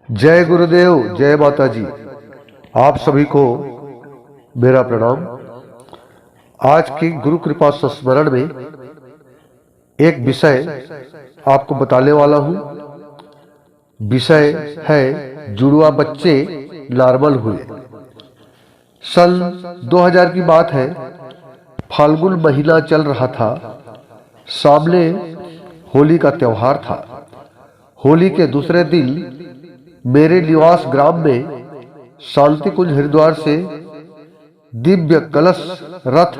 जय गुरुदेव, जय माता जी। आप सभी को मेरा प्रणाम। आज की गुरु कृपा संस्मरण में एक विषय आपको बताने वाला हूं। विषय है जुड़वा बच्चे नॉर्मल हुए। सन 2000 की बात है। फाल्गुन महीना चल रहा था। सामने होली का त्योहार था। होली के दूसरे दिन मेरे निवास ग्राम में शांति कुंज हरिद्वार से दिव्य कलश रथ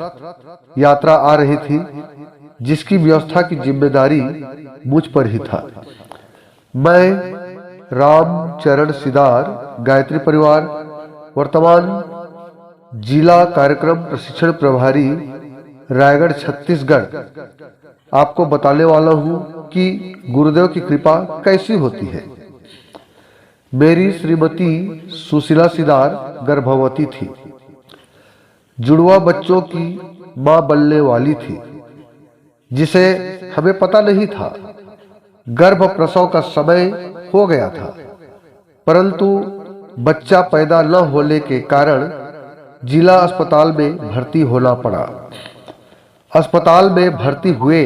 यात्रा आ रही थी, जिसकी व्यवस्था की जिम्मेदारी मुझ पर ही था। मैं रामचरण सिदार, गायत्री परिवार, वर्तमान जिला कार्यक्रम प्रशिक्षण प्रभारी, रायगढ़ छत्तीसगढ़, आपको बताने वाला हूं कि गुरुदेव की कृपा कैसी होती है। मेरी श्रीमती सुशीला सिदार गर्भवती थी। जुड़वा बच्चों की मां बनने वाली थी, जिसे हमें पता नहीं था। गर्भ प्रसव का समय हो गया था, परंतु बच्चा पैदा न होने के कारण जिला अस्पताल में भर्ती होना पड़ा। अस्पताल में भर्ती हुए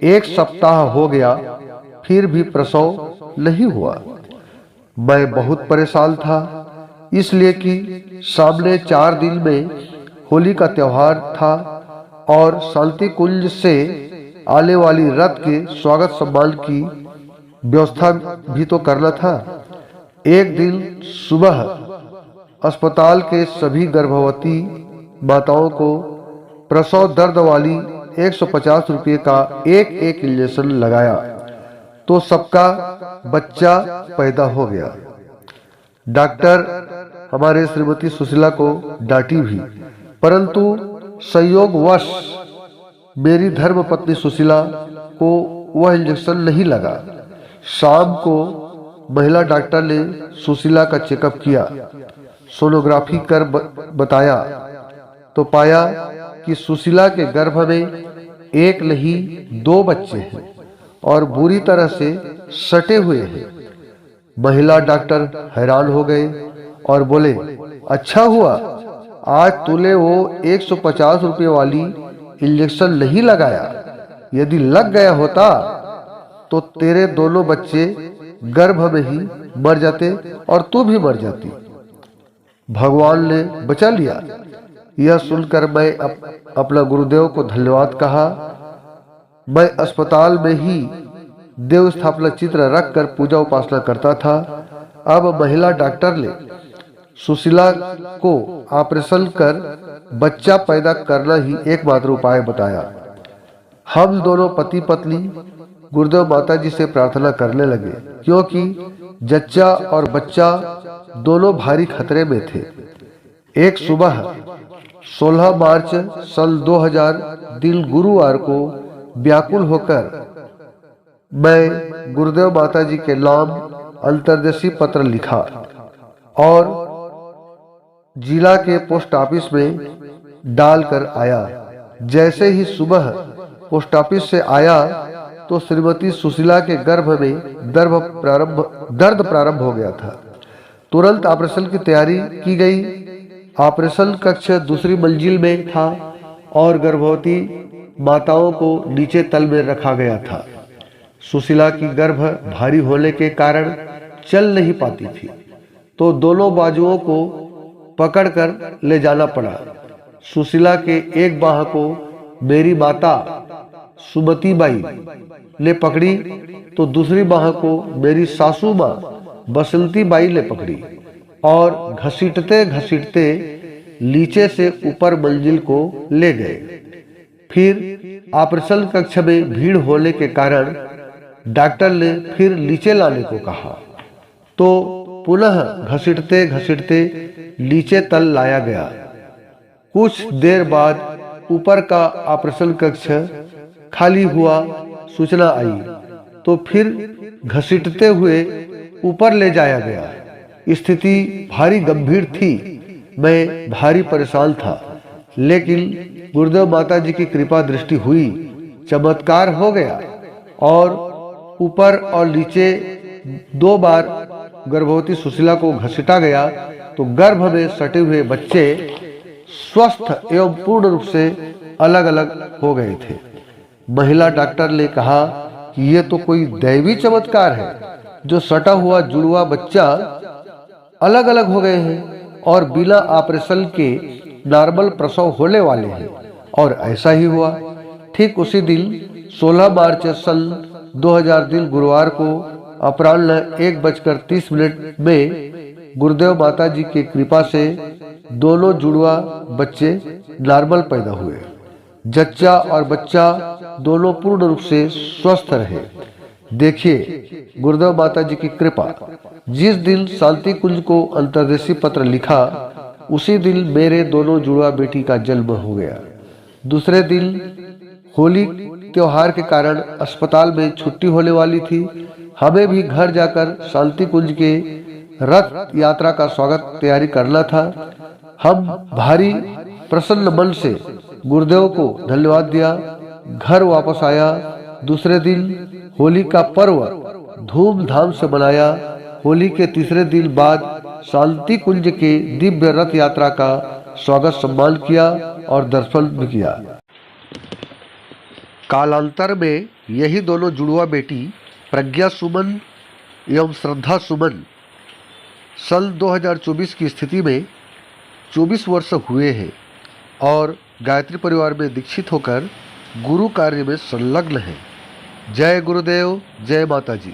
1 सप्ताह हो गया, फिर भी प्रसव नहीं हुआ। मैं बहुत परेशान था, इसलिए कि सामने 4 दिन में होली का त्योहार था और शांति कुंज से आने वाली रथ के स्वागत सम्मान की व्यवस्था भी तो करना था। एक दिन सुबह अस्पताल के सभी गर्भवती माताओं को प्रसव दर्द वाली 150 रुपये का एक इंजेक्शन लगाया, तो सबका बच्चा पैदा हो गया। डॉक्टर हमारे श्रीमती सुशीला को डांटी भी, परंतु संयोगवश मेरी धर्मपत्नी सुशीला को वह इंजेक्शन नहीं लगा। शाम को महिला डॉक्टर ने सुशीला का चेकअप किया, सोनोग्राफी कर बताया, तो पाया कि सुशीला के गर्भ में 1 नहीं 2 बच्चे हैं और बुरी तरह से सटे हुए हैं। महिला डॉक्टर हैरान हो गए और बोले, अच्छा हुआ आज तूने वो 150 रुपये वाली इंजेक्शन नहीं लगाया। यदि लग गया होता तो तेरे दोनों बच्चे गर्भ में ही मर जाते और तू भी मर जाती। भगवान ने बचा लिया। यह सुनकर मैं अपना गुरुदेव को धन्यवाद कहा। मैं अस्पताल में ही देव स्थापना चित्र रखकर पूजा उपासना करता था। अब महिला डॉक्टर ने सुशीला को ऑपरेशन कर बच्चा पैदा करना ही एकमात्र उपाय बताया। हम दोनों पति पत्नी गुरुदेव माता जी से प्रार्थना करने लगे, क्योंकि जच्चा और बच्चा दोनों भारी खतरे में थे। एक सुबह 16 मार्च सन 2000 दिन गुरुवार को व्याकुल होकर मैं गुरुदेव माता जी के नाम अंतर्देशी पत्र लिखा और जिला के पोस्ट ऑफिस में डालकर आया। जैसे ही सुबह पोस्ट ऑफिस से आया तो श्रीमती सुशीला के गर्भ में दर्द प्रारंभ हो गया था। तुरंत ऑपरेशन की तैयारी की गई। ऑपरेशन कक्ष दूसरी मंजिल में था और गर्भवती माताओं को नीचे तल में रखा गया था। सुशीला की गर्भ भारी होने के कारण चल नहीं पाती थी, तो दोनों बाजुओं को पकड़कर ले जाना पड़ा। सुशीला के एक बाह को मेरी माता सुमति बाई ने पकड़ी, तो दूसरी बाह को मेरी सासू माँ बसंती बाई ने पकड़ी और घसीटते घसीटते नीचे से ऊपर मंजिल को ले गए। फिर ऑपरेशन कक्ष में भीड़ होने के कारण डॉक्टर ने फिर नीचे लाने को कहा, तो पुनः घसीटते घसीटते नीचे तल लाया गया। कुछ देर बाद ऊपर का ऑपरेशन कक्ष खाली हुआ सूचना आई, तो फिर घसीटते हुए ऊपर ले जाया गया। स्थिति भारी गंभीर थी। मैं भारी परेशान था, लेकिन गुरुदेव माता जी की कृपा दृष्टि हुई। चमत्कार हो गया और ऊपर और नीचे 2 बार गर्भवती सुशीला को घसीटा गया तो गर्भ में सटे हुए बच्चे स्वस्थ एवं पूर्ण रूप से अलग अलग हो गए थे। महिला डॉक्टर ने कहा कि ये तो कोई दैवी चमत्कार है, जो सटा हुआ जुड़वा बच्चा अलग अलग हो गए हैं और बिना ऑपरेशन के नॉर्मल प्रसव होने वाले हैं। और ऐसा ही हुआ। ठीक उसी दिन 16 मार्च सन 2000 दिन गुरुवार को अपराह्न 1:30 में गुरुदेव माता जी की कृपा से दोनों जुड़वा बच्चे नॉर्मल पैदा हुए। जच्चा और बच्चा दोनों पूर्ण रूप से स्वस्थ रहे। देखिए गुरुदेव माता जी की कृपा। जिस दिन शांति कुंज को अंतर्देशी पत्र लिखा, उसी दिन मेरे दोनों जुड़वा बेटी का जन्म हो गया। दूसरे दिन होली त्योहार के कारण अस्पताल में छुट्टी होने वाली थी। हमें भी घर जाकर शांति कुंज के रथ यात्रा का स्वागत तैयारी करना था। हम भारी प्रसन्न मन से गुरुदेव को धन्यवाद दिया, घर वापस आया। दूसरे दिन होली का पर्व धूमधाम से मनाया। होली के तीसरे दिन बाद शांति कुंज के दिव्य रथ यात्रा का स्वागत सम्मान किया और दर्शन भी किया। कालांतर में यही दोनों जुड़वा बेटी प्रज्ञा सुमन एवं श्रद्धा सुमन सन 2024 की स्थिति में 24 वर्ष हुए हैं और गायत्री परिवार में दीक्षित होकर गुरु कार्य में संलग्न हैं। जय गुरुदेव, जय माता जी।